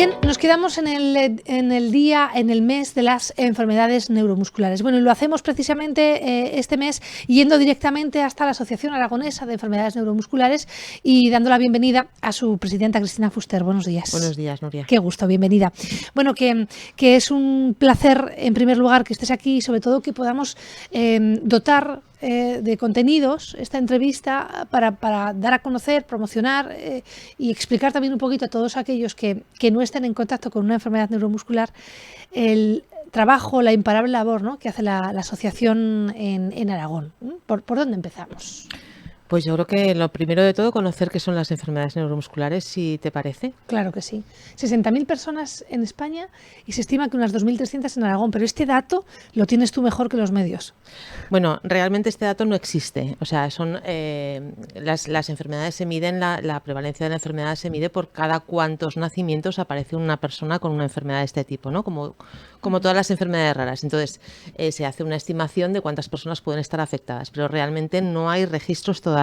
Bien, nos quedamos en el mes de las enfermedades neuromusculares. Bueno, y lo hacemos precisamente este mes yendo directamente hasta la Asociación Aragonesa de Enfermedades Neuromusculares y dando la bienvenida a su presidenta, Cristina Fuster. Buenos días. Buenos días, Nuria. Qué gusto, bienvenida. Bueno, que es un placer, en primer lugar, que estés aquí y sobre todo que podamos dotar de contenidos esta entrevista para dar a conocer, promocionar y explicar también un poquito a todos aquellos que no estén en contacto con una enfermedad neuromuscular el trabajo, la imparable labor, ¿no?, que hace la asociación en Aragón. ¿Por dónde empezamos? Pues yo creo que lo primero de todo, conocer qué son las enfermedades neuromusculares, si te parece. Claro que sí. 60.000 personas en España y se estima que unas 2.300 en Aragón, pero este dato lo tienes tú mejor que los medios. Bueno, realmente este dato no existe. O sea, son las enfermedades se miden, la prevalencia de la enfermedad se mide por cada cuántos nacimientos aparece una persona con una enfermedad de este tipo, ¿no? Como todas las enfermedades raras. Entonces, se hace una estimación de cuántas personas pueden estar afectadas, pero realmente no hay registros todavía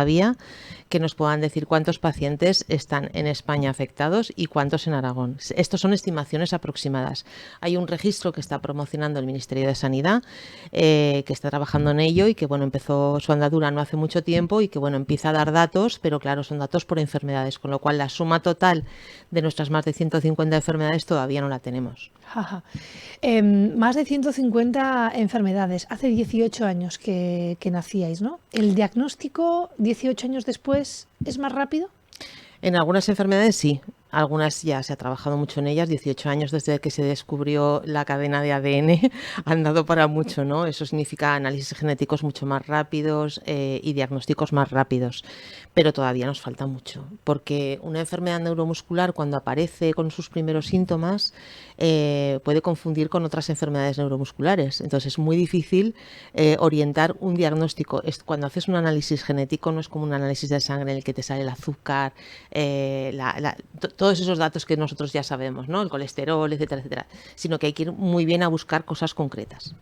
que nos puedan decir cuántos pacientes están en España afectados y cuántos en Aragón. Estos son estimaciones aproximadas. Hay un registro que está promocionando el Ministerio de Sanidad, que está trabajando en ello y que, bueno, empezó su andadura no hace mucho tiempo y que, bueno, empieza a dar datos, pero claro, son datos por enfermedades, con lo cual la suma total de nuestras más de 150 enfermedades todavía no la tenemos. Más de 150 enfermedades. Hace 18 años que nacíais, ¿no? ¿El diagnóstico 18 años después es más rápido? En algunas enfermedades sí. Algunas ya se ha trabajado mucho en ellas, 18 años desde que se descubrió la cadena de ADN han dado para mucho, ¿no? Eso significa análisis genéticos mucho más rápidos y diagnósticos más rápidos. Pero todavía nos falta mucho, porque una enfermedad neuromuscular cuando aparece con sus primeros síntomas puede confundir con otras enfermedades neuromusculares. Entonces es muy difícil orientar un diagnóstico. Cuando haces un análisis genético no es como un análisis de sangre en el que te sale el azúcar, todos esos datos que nosotros ya sabemos, ¿no? El colesterol, etcétera, etcétera, sino que hay que ir muy bien a buscar cosas concretas.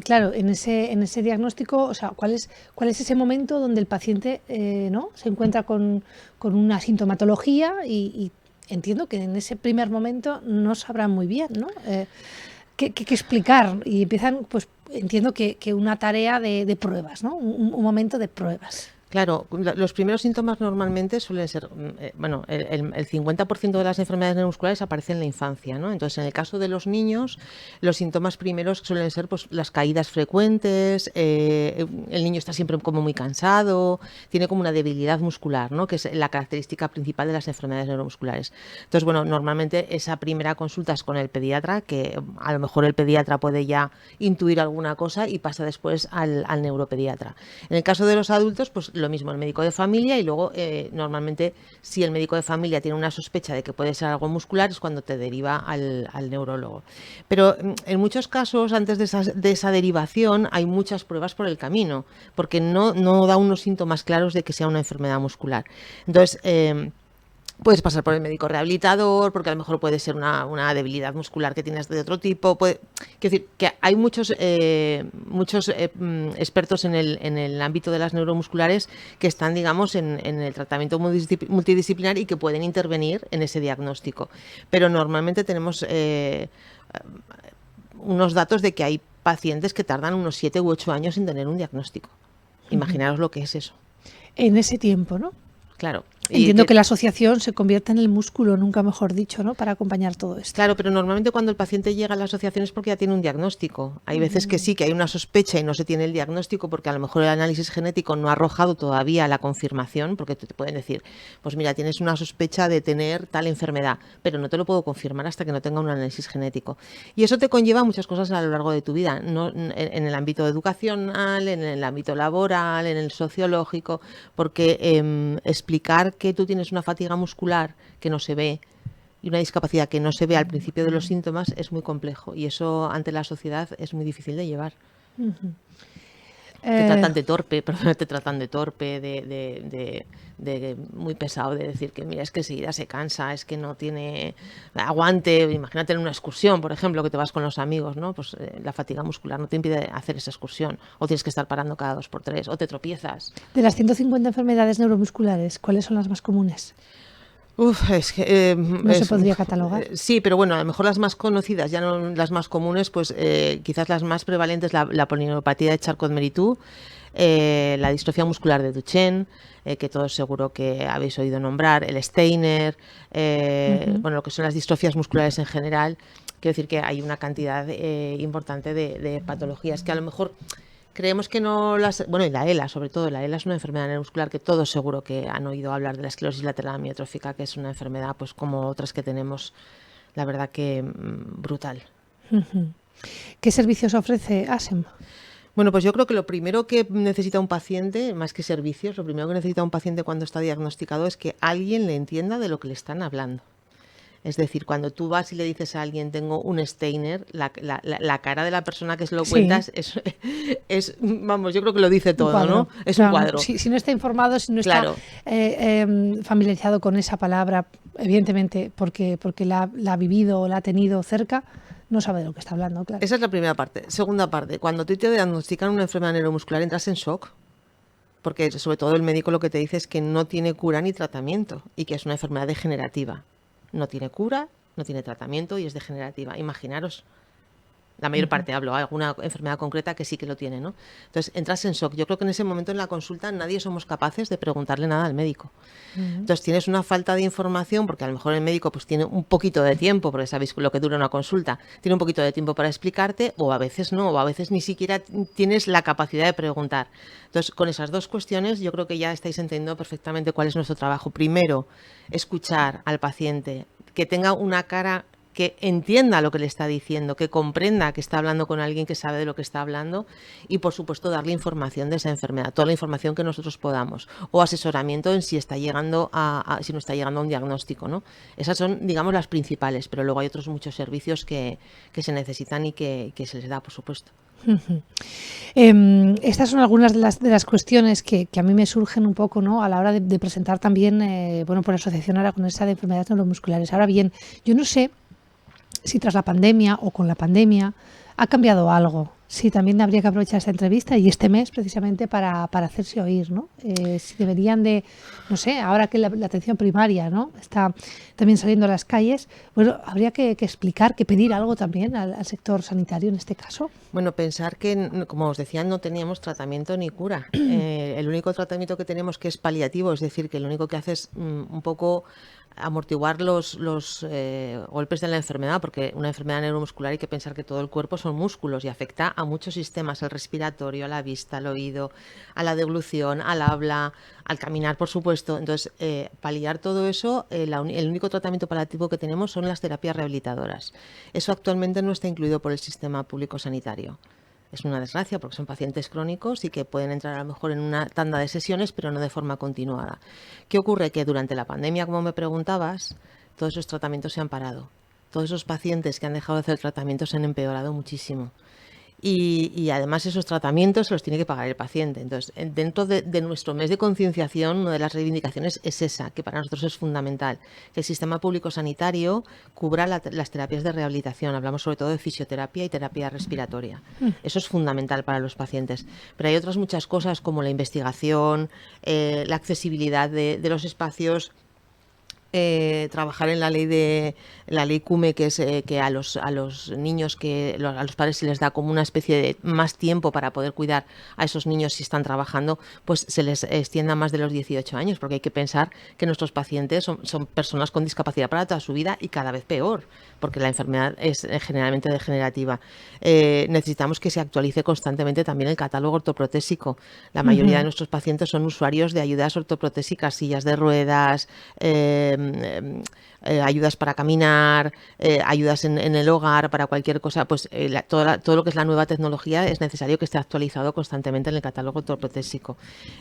Claro, en ese diagnóstico, o sea, ¿cuál es ese momento donde el paciente ¿no?, se encuentra con una sintomatología y entiendo que en ese primer momento no sabrán muy bien, ¿no?, qué explicar y empiezan, pues entiendo que una tarea de pruebas, ¿no?, un momento de pruebas. Claro, los primeros síntomas normalmente suelen ser, bueno, el 50% de las enfermedades neuromusculares aparecen en la infancia, ¿no? Entonces, en el caso de los niños, los síntomas primeros suelen ser, pues, las caídas frecuentes, el niño está siempre como muy cansado, tiene como una debilidad muscular, ¿no?, que es la característica principal de las enfermedades neuromusculares. Entonces, bueno, normalmente esa primera consulta es con el pediatra, que a lo mejor el pediatra puede ya intuir alguna cosa y pasa después al neuropediatra. En el caso de los adultos, pues lo mismo, el médico de familia y luego normalmente si el médico de familia tiene una sospecha de que puede ser algo muscular es cuando te deriva al neurólogo. Pero en muchos casos antes de esa derivación hay muchas pruebas por el camino porque no da unos síntomas claros de que sea una enfermedad muscular. Entonces puedes pasar por el médico rehabilitador, porque a lo mejor puede ser una debilidad muscular que tienes de otro tipo. Quiero decir que hay muchos expertos en el ámbito de las neuromusculares que están, digamos, en el tratamiento multidisciplinar y que pueden intervenir en ese diagnóstico. Pero normalmente tenemos unos datos de que hay pacientes que tardan unos 7 u 8 años en tener un diagnóstico. Imaginaros lo que es eso. En ese tiempo, ¿no? Claro. Entiendo que la asociación se convierta en el músculo, nunca mejor dicho, ¿no?, para acompañar todo esto. Claro, pero normalmente cuando el paciente llega a la asociación es porque ya tiene un diagnóstico. Hay veces que sí, que hay una sospecha y no se tiene el diagnóstico porque a lo mejor el análisis genético no ha arrojado todavía la confirmación, porque te pueden decir, pues mira, tienes una sospecha de tener tal enfermedad, pero no te lo puedo confirmar hasta que no tenga un análisis genético. Y eso te conlleva muchas cosas a lo largo de tu vida, ¿no?, en el ámbito educacional, en el ámbito laboral, en el sociológico, porque explicar que tú tienes una fatiga muscular que no se ve y una discapacidad que no se ve al principio de los síntomas es muy complejo y eso ante la sociedad es muy difícil de llevar. Te tratan de torpe, de muy pesado, de decir que mira, es que enseguida se cansa, es que no tiene aguante. Imagínate en una excursión, por ejemplo, que te vas con los amigos, ¿no? Pues la fatiga muscular no te impide hacer esa excursión, o tienes que estar parando cada 2 por 3, o te tropiezas. De las 150 enfermedades neuromusculares, ¿cuáles son las más comunes? Uf, es que No se podría catalogar. sí, pero bueno, a lo mejor las más conocidas, ya no las más comunes, pues quizás las más prevalentes, la polineuropatía de Charcot-Marie-Tooth, la distrofia muscular de Duchenne, que todos seguro que habéis oído nombrar, el Steiner, bueno, lo que son las distrofias musculares en general. Quiero decir que hay una cantidad importante de patologías que a lo mejor creemos que no las... Bueno, y la ELA, sobre todo. La ELA es una enfermedad neuromuscular que todos seguro que han oído hablar de la esclerosis lateral amiotrófica, que es una enfermedad, pues como otras que tenemos, la verdad que brutal. ¿Qué servicios ofrece ASEM? Bueno, pues yo creo que lo primero que necesita un paciente, más que servicios, lo primero que necesita un paciente cuando está diagnosticado es que alguien le entienda de lo que le están hablando. Es decir, cuando tú vas y le dices a alguien, tengo un Steiner, la cara de la persona que se lo cuentas es, vamos, yo creo que lo dice todo, ¿no? Es un cuadro. Si no está informado, si no está familiarizado con esa palabra, evidentemente, porque la ha vivido o la ha tenido cerca, no sabe de lo que está hablando, claro. Esa es la primera parte. Segunda parte, cuando tú te diagnostican una enfermedad neuromuscular, entras en shock. Porque sobre todo el médico lo que te dice es que no tiene cura ni tratamiento y que es una enfermedad degenerativa. No tiene cura, no tiene tratamiento y es degenerativa. Imaginaros, la mayor parte hablo, hay alguna enfermedad concreta que sí que lo tiene, ¿no? Entonces entras en shock. Yo creo que en ese momento en la consulta nadie somos capaces de preguntarle nada al médico. Entonces tienes una falta de información porque a lo mejor el médico pues tiene un poquito de tiempo, porque sabéis lo que dura una consulta, tiene un poquito de tiempo para explicarte o a veces no, o a veces ni siquiera tienes la capacidad de preguntar. Entonces con esas dos cuestiones yo creo que ya estáis entendiendo perfectamente cuál es nuestro trabajo. Primero, escuchar al paciente, que tenga una cara que entienda lo que le está diciendo, que comprenda que está hablando con alguien que sabe de lo que está hablando y, por supuesto, darle información de esa enfermedad, toda la información que nosotros podamos, o asesoramiento en si está llegando si no está llegando a un diagnóstico, ¿no? Esas son, digamos, las principales, pero luego hay otros muchos servicios que se necesitan y que se les da, por supuesto. Estas son algunas de las cuestiones que a mí me surgen un poco, ¿no?, a la hora de presentar también, por la Asociación Aragonesa de Enfermedades Neuromusculares. Ahora bien, yo no sé si tras la pandemia o con la pandemia ha cambiado algo. Sí, también habría que aprovechar esta entrevista y este mes precisamente para hacerse oír, ¿no? Si deberían de, no sé, ahora que la atención primaria, ¿no?, está también saliendo a las calles, bueno, habría que explicar, que pedir algo también al sector sanitario en este caso. Bueno, pensar que, como os decía, no teníamos tratamiento ni cura. El único tratamiento que tenemos que es paliativo, es decir, que lo único que hace es un poco amortiguar los golpes de la enfermedad, porque una enfermedad neuromuscular hay que pensar que todo el cuerpo son músculos y afecta a muchos sistemas, al respiratorio, a la vista, al oído, a la deglución, al habla, al caminar, por supuesto. Entonces, paliar todo eso, el único tratamiento paliativo que tenemos son las terapias rehabilitadoras. Eso actualmente no está incluido por el sistema público sanitario. Es una desgracia porque son pacientes crónicos y que pueden entrar a lo mejor en una tanda de sesiones, pero no de forma continuada. ¿Qué ocurre? Que durante la pandemia, como me preguntabas, todos esos tratamientos se han parado. Todos esos pacientes que han dejado de hacer tratamiento se han empeorado muchísimo. Y además esos tratamientos se los tiene que pagar el paciente. Entonces, dentro de nuestro mes de concienciación, una de las reivindicaciones es esa, que para nosotros es fundamental, que el sistema público sanitario cubra las terapias de rehabilitación. Hablamos sobre todo de fisioterapia y terapia respiratoria. Eso es fundamental para los pacientes. Pero hay otras muchas cosas como la investigación, la accesibilidad de los espacios. Trabajar en la ley CUME, que es que a los niños, a los padres se les da como una especie de más tiempo para poder cuidar a esos niños si están trabajando, pues se les extienda más de los 18 años, porque hay que pensar que nuestros pacientes son personas con discapacidad para toda su vida y cada vez peor, porque la enfermedad es generalmente degenerativa. Necesitamos que se actualice constantemente también el catálogo ortoprotésico. La mayoría de nuestros pacientes son usuarios de ayudas ortoprotésicas, sillas de ruedas, ayudas para caminar, ayudas en el hogar, para cualquier cosa, pues todo lo que es la nueva tecnología es necesario que esté actualizado constantemente en el catálogo ortoprotésico.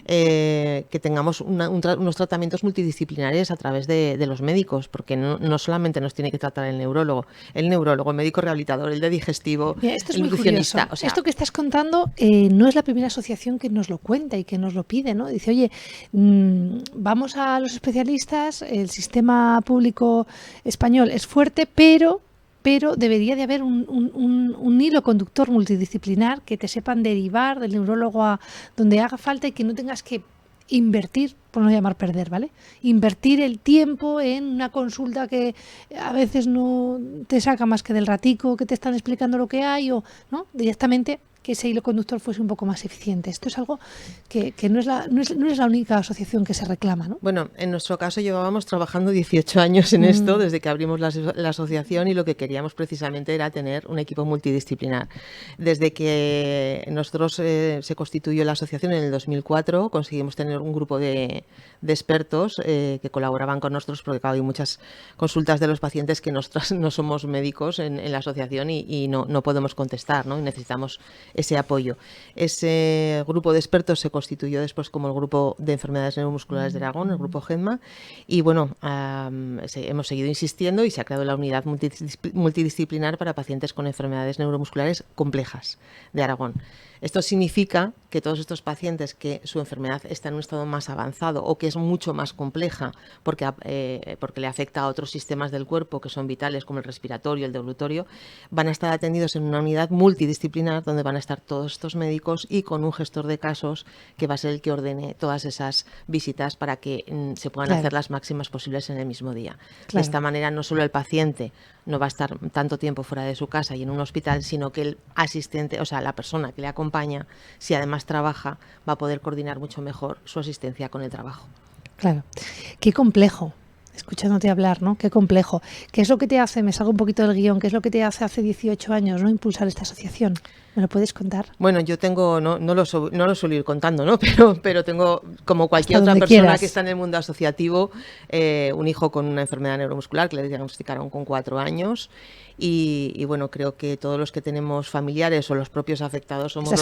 Que tengamos unos tratamientos multidisciplinares a través de los médicos, porque no solamente nos tiene que tratar el neurólogo, el médico rehabilitador, el de digestivo, mira, esto es el nutricionista. O sea, esto que estás contando no es la primera asociación que nos lo cuenta y que nos lo pide, ¿no? Dice, oye, vamos a los especialistas, el sistema público español es fuerte, pero debería de haber un hilo conductor multidisciplinar que te sepan derivar del neurólogo a donde haga falta y que no tengas que invertir, por no llamar perder, ¿vale? Invertir el tiempo en una consulta que a veces no te saca más que del ratico que te están explicando lo que hay, o no, directamente que ese hilo conductor fuese un poco más eficiente. Esto es algo que no es la única asociación que se reclama, ¿no? Bueno, en nuestro caso llevábamos trabajando 18 años en esto desde que abrimos la asociación, y lo que queríamos precisamente era tener un equipo multidisciplinar. Desde que nosotros se constituyó la asociación en el 2004, conseguimos tener un grupo de expertos que colaboraban con nosotros, porque claro, hay muchas consultas de los pacientes que nosotros no somos médicos en la asociación y no podemos contestar, ¿no? Y necesitamos ese apoyo. Ese grupo de expertos se constituyó después como el grupo de enfermedades neuromusculares de Aragón, el grupo GENMA, y bueno, hemos seguido insistiendo y se ha creado la unidad multidisciplinar para pacientes con enfermedades neuromusculares complejas de Aragón. Esto significa que todos estos pacientes que su enfermedad está en un estado más avanzado o que es mucho más compleja porque le afecta a otros sistemas del cuerpo que son vitales, como el respiratorio, el deglutorio, van a estar atendidos en una unidad multidisciplinar donde van a estar todos estos médicos y con un gestor de casos que va a ser el que ordene todas esas visitas para que se puedan hacer las máximas posibles en el mismo día. De esta manera, no solo el paciente no va a estar tanto tiempo fuera de su casa y en un hospital, sino que el asistente, o sea, la persona que le acompaña, si además trabaja, va a poder coordinar mucho mejor su asistencia con el trabajo. Claro. Qué complejo, escuchándote hablar, ¿no? Qué complejo. ¿Qué es lo que te hace, me salgo un poquito del guión, qué es lo que te hace 18 años, ¿no?, impulsar esta asociación? ¿Me lo puedes contar? Bueno, yo tengo, no lo suelo ir contando, ¿no? Pero tengo, como cualquier otra persona quieras, que está en el mundo asociativo, un hijo con una enfermedad neuromuscular que le diagnosticaron con 4 años. Y bueno, creo que todos los que tenemos familiares o los propios afectados somos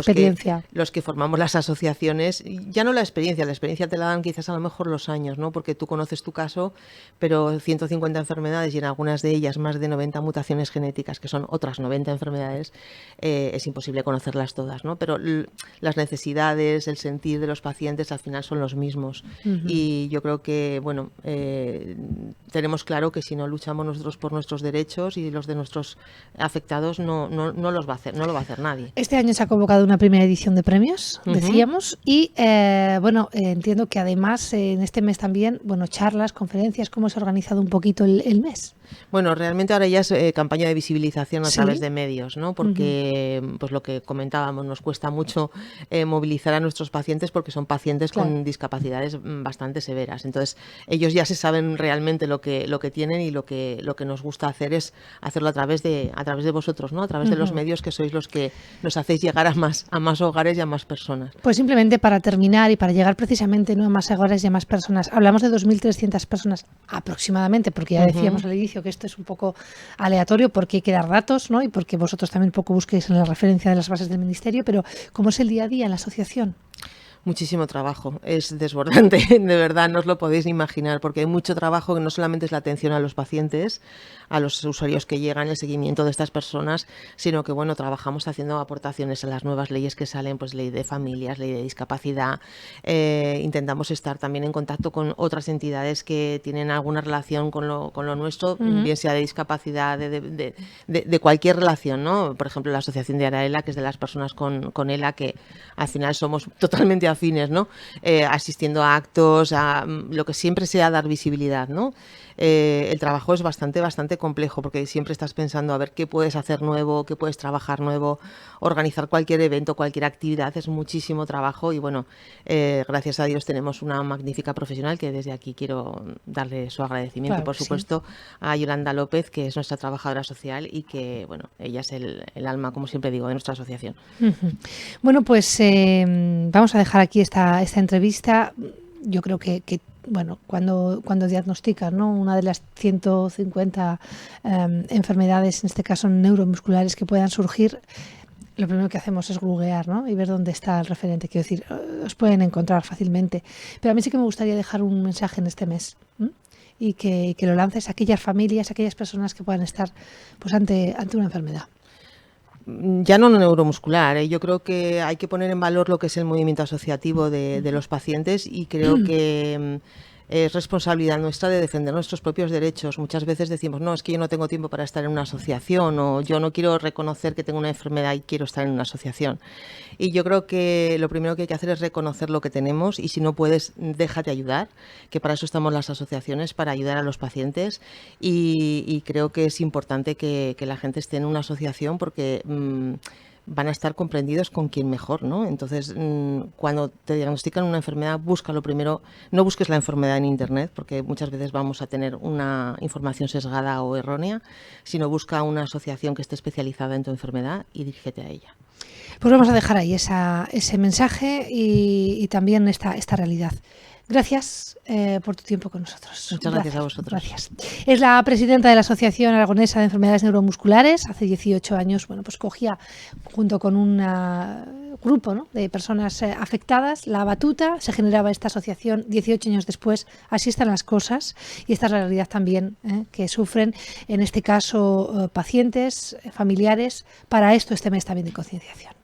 los que formamos las asociaciones. Ya no la experiencia te la dan quizás a lo mejor los años, ¿no? Porque tú conoces tu caso, pero 150 enfermedades y en algunas de ellas más de 90 mutaciones genéticas, que son otras 90 enfermedades, es imposible conocerlas todas, ¿no? Pero las necesidades, el sentir de los pacientes al final son los mismos. Y yo creo que, bueno, tenemos claro que si no luchamos nosotros por nuestros derechos y los de nuestros afectados, no lo va a hacer nadie. Este año se ha convocado una primera edición de premios, decíamos, y bueno, entiendo que además en este mes también, bueno, charlas, conferencias. ¿Cómo se ha organizado un poquito el mes? Bueno, realmente ahora ya es campaña de visibilización a través de medios, ¿no? Porque, pues lo que comentábamos, nos cuesta mucho movilizar a nuestros pacientes porque son pacientes con discapacidades bastante severas. Entonces, ellos ya se saben realmente lo que tienen, y lo que nos gusta hacer es hacerlo a través de vosotros, ¿no? A través de los medios, que sois los que nos hacéis llegar a más hogares y a más personas. Pues simplemente para terminar y para llegar precisamente, ¿no?, a más hogares y a más personas, hablamos de 2.300 personas aproximadamente, porque ya decíamos al inicio que esto es un poco aleatorio porque hay que dar datos, ¿no?, y porque vosotros también un poco busquéis en la referencia de las bases del Ministerio, pero ¿cómo es el día a día en la asociación? Muchísimo trabajo, es desbordante, de verdad, no os lo podéis ni imaginar, porque hay mucho trabajo que no solamente es la atención a los pacientes, a los usuarios que llegan, el seguimiento de estas personas, sino que, bueno, trabajamos haciendo aportaciones a las nuevas leyes que salen, pues ley de familias, ley de discapacidad. Intentamos estar también en contacto con otras entidades que tienen alguna relación con lo nuestro, bien sea de discapacidad, de cualquier relación, ¿no? Por ejemplo, la Asociación de Araela, que es de las personas con ELA, que al final somos totalmente afines, ¿no? Asistiendo a actos, a lo que siempre sea dar visibilidad, ¿no? El trabajo es bastante complejo, porque siempre estás pensando a ver qué puedes hacer nuevo, qué puedes trabajar nuevo, organizar cualquier evento, cualquier actividad, es muchísimo trabajo. Y bueno, gracias a Dios tenemos una magnífica profesional, que desde aquí quiero darle su agradecimiento, claro, por supuesto, a Yolanda López, que es nuestra trabajadora social y que, bueno, ella es el alma, como siempre digo, de nuestra asociación. Bueno, pues vamos a dejar aquí esta entrevista. Yo creo que bueno, cuando diagnostican, ¿no?, una de las 150 enfermedades, en este caso neuromusculares, que puedan surgir, lo primero que hacemos es googlear, ¿no?, y ver dónde está el referente. Quiero decir, os pueden encontrar fácilmente. Pero a mí sí que me gustaría dejar un mensaje en este mes, y que lo lances a aquellas familias, a aquellas personas que puedan estar, pues, ante una enfermedad. Ya no neuromuscular, yo creo que hay que poner en valor lo que es el movimiento asociativo de los pacientes, y creo que es responsabilidad nuestra de defender nuestros propios derechos. Muchas veces decimos, no, es que yo no tengo tiempo para estar en una asociación, o yo no quiero reconocer que tengo una enfermedad y quiero estar en una asociación. Y yo creo que lo primero que hay que hacer es reconocer lo que tenemos, y si no puedes, déjate ayudar, que para eso estamos las asociaciones, para ayudar a los pacientes, y creo que es importante que la gente esté en una asociación porque van a estar comprendidos con quien mejor, ¿no? Entonces, cuando te diagnostican una enfermedad, búscalo primero, no busques la enfermedad en Internet, porque muchas veces vamos a tener una información sesgada o errónea, sino busca una asociación que esté especializada en tu enfermedad y dirígete a ella. Pues vamos a dejar ahí ese mensaje y también esta realidad. Gracias por tu tiempo con nosotros. Muchas gracias a vosotros. Gracias. Es la presidenta de la Asociación Aragonesa de Enfermedades Neuromusculares. Hace 18 años, pues cogía junto con un grupo, ¿no?, de personas afectadas la batuta, se generaba esta asociación. 18 años después, así están las cosas, y esta es la realidad también que sufren, en este caso, pacientes, familiares. Para esto este mes también de concienciación.